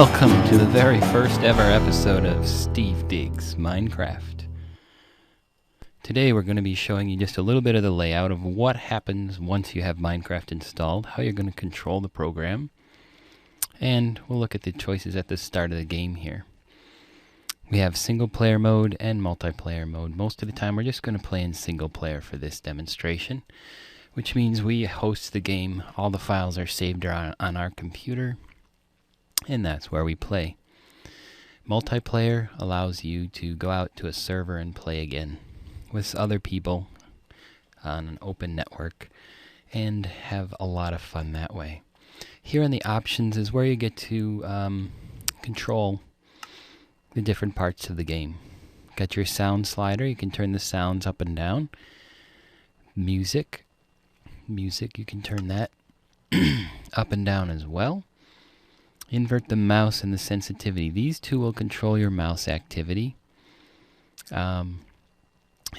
Welcome to the very first ever episode of Steve Digs Minecraft. Today we're going to be showing you just a little bit of the layout of what happens once you have Minecraft installed, how you're going to control the program, and we'll look at the choices at the start of the game here. We have single player mode and multiplayer mode. Most of the time we're just going to play in single player for this demonstration, which means we host the game, all the files are saved on our computer, and that's where we play. Multiplayer allows you to go out to a server and play again with other people on an open network and have a lot of fun that way. Here in the options is where you get to control the different parts of the game. Got your sound slider, you can turn the sounds up and down. Music, you can turn that up and down as well. Invert the mouse and the sensitivity. These two will control your mouse activity and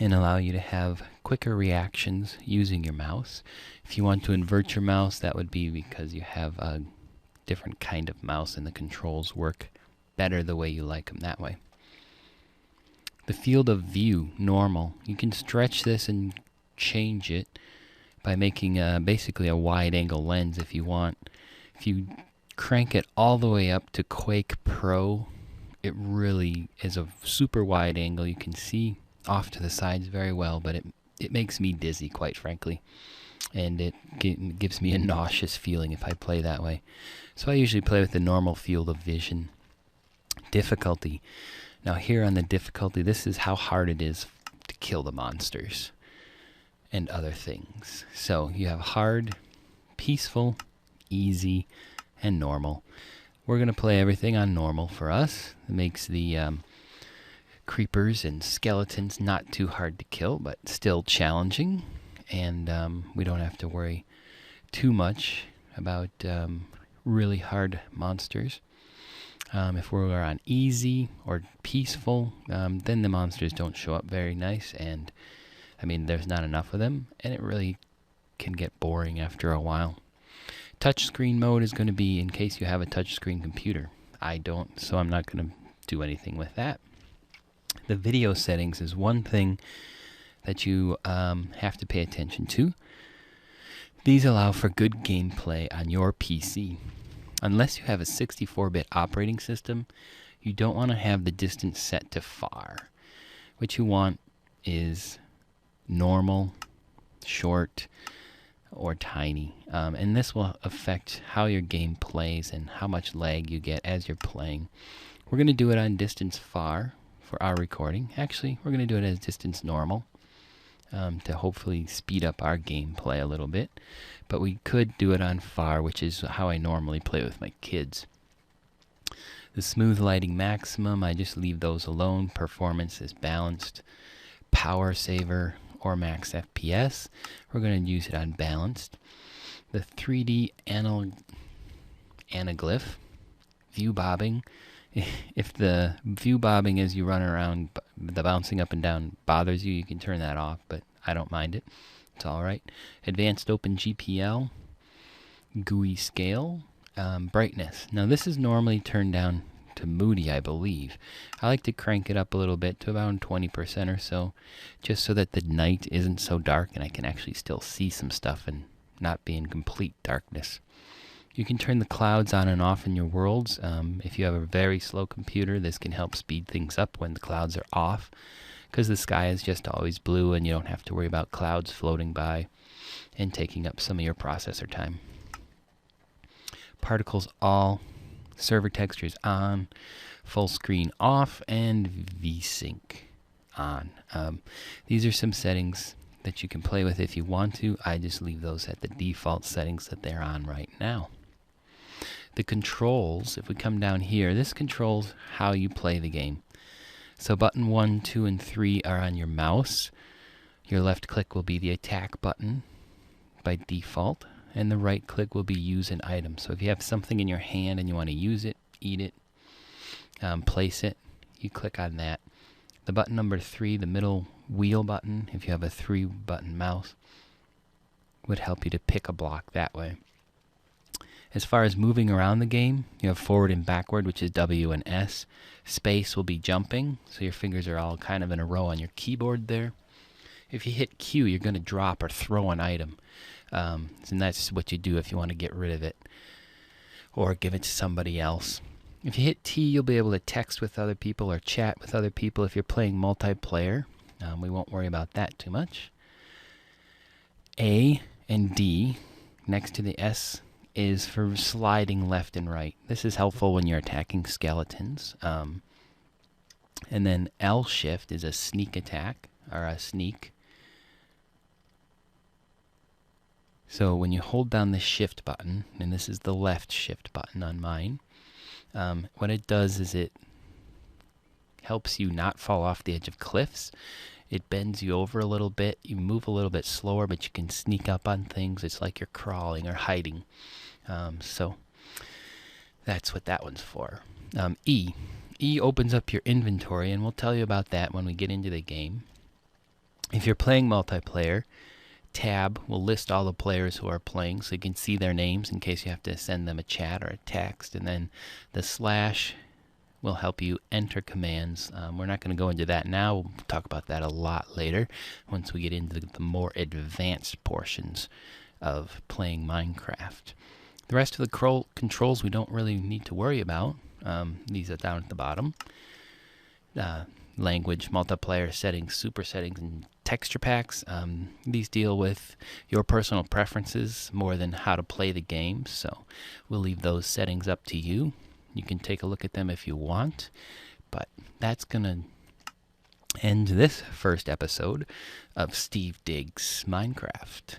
allow you to have quicker reactions using your mouse. If you want to invert your mouse, that would be because you have a different kind of mouse and the controls work better the way you like them that way. The field of view, normal. You can stretch this and change it by making basically a wide angle lens if you want. If you crank it all the way up to Quake Pro, it really is a super wide angle. You can see off to the sides very well, but it makes me dizzy, quite frankly, and it gives me a nauseous feeling if I play that way. So I usually play with the normal field of vision. Difficulty. Now here on the difficulty, this is how hard it is to kill the monsters and other things. So you have hard, peaceful, easy, and normal. We're going to play everything on normal for us. It makes the creepers and skeletons not too hard to kill, but still challenging. And we don't have to worry too much about really hard monsters. If we're on easy or peaceful, then the monsters don't show up very nice, and I mean there's not enough of them, and it really can get boring after a while. Touchscreen mode is going to be in case you have a touchscreen computer. I don't, so I'm not going to do anything with that. The video settings is one thing that you have to pay attention to. These allow for good gameplay on your PC. Unless you have a 64-bit operating system, you don't want to have the distance set to far. What you want is normal, short, or tiny, and this will affect how your game plays and how much lag you get as you're playing. We're going to do it on distance far for our recording. Actually, we're going to do it as distance normal to hopefully speed up our gameplay a little bit, but we could do it on far, which is how I normally play with my kids. The smooth lighting maximum, I just leave those alone. Performance is balanced. Power saver or max FPS, we're going to use it on balanced. The 3D anaglyph, view bobbing. If the view bobbing as you run around, the bouncing up and down bothers you, you can turn that off, but I don't mind it. It's alright. Advanced Open GPL, GUI scale, brightness. Now this is normally turned down to moody, I believe. I like to crank it up a little bit to about 20% or so, just so that the night isn't so dark and I can actually still see some stuff and not be in complete darkness. You can turn the clouds on and off in your worlds. If you have a very slow computer, this can help speed things up when the clouds are off, because the sky is just always blue and you don't have to worry about clouds floating by and taking up some of your processor time. Particles all, server textures on, full screen off, and VSync on. These are some settings that you can play with if you want to. I just leave those at the default settings that they're on right now. The controls, if we come down here, this controls how you play the game. So button 1, 2, and 3 are on your mouse. Your left click will be the attack button by default, and the right click will be use an item. So if you have something in your hand and you want to use it, eat it, place it, you click on that. The button number 3, the middle wheel button, if you have a 3-button mouse, would help you to pick a block that way. As far as moving around the game, you have forward and backward, which is W and S. Space will be jumping, so your fingers are all kind of in a row on your keyboard there. If you hit Q, you're going to drop or throw an item. And that's what you do if you want to get rid of it or give it to somebody else. If you hit T, you'll be able to text with other people or chat with other people if you're playing multiplayer. We won't worry about that too much. A and D, next to the S, is for sliding left and right. This is helpful when you're attacking skeletons. And then L shift is a sneak attack, or a sneak. So when you hold down the shift button, and this is the left shift button on mine, what it does is it helps you not fall off the edge of cliffs. It bends you over a little bit. You move a little bit slower, but you can sneak up on things. It's like you're crawling or hiding. So that's what that one's for. E. E opens up your inventory, and we'll tell you about that when we get into the game. If you're playing multiplayer, tab will list all the players who are playing, so you can see their names in case you have to send them a chat or a text. And then the slash will help you enter commands. We're not going to go into that now. We'll talk about that a lot later once we get into the more advanced portions of playing Minecraft. The rest of the controls we don't really need to worry about. These are down at the bottom. Language, multiplayer settings, super settings, and texture packs. These deal with your personal preferences more than how to play the game, so we'll leave those settings up to you. You can take a look at them if you want, but that's going to end this first episode of Steve Digs Minecraft.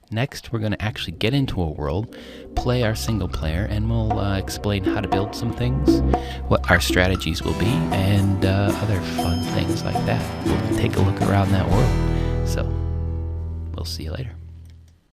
Next, we're going to actually get into a world, play our single player, and we'll explain how to build some things, what our strategies will be, and other fun things like that. We'll take a look around that world. So, we'll see you later.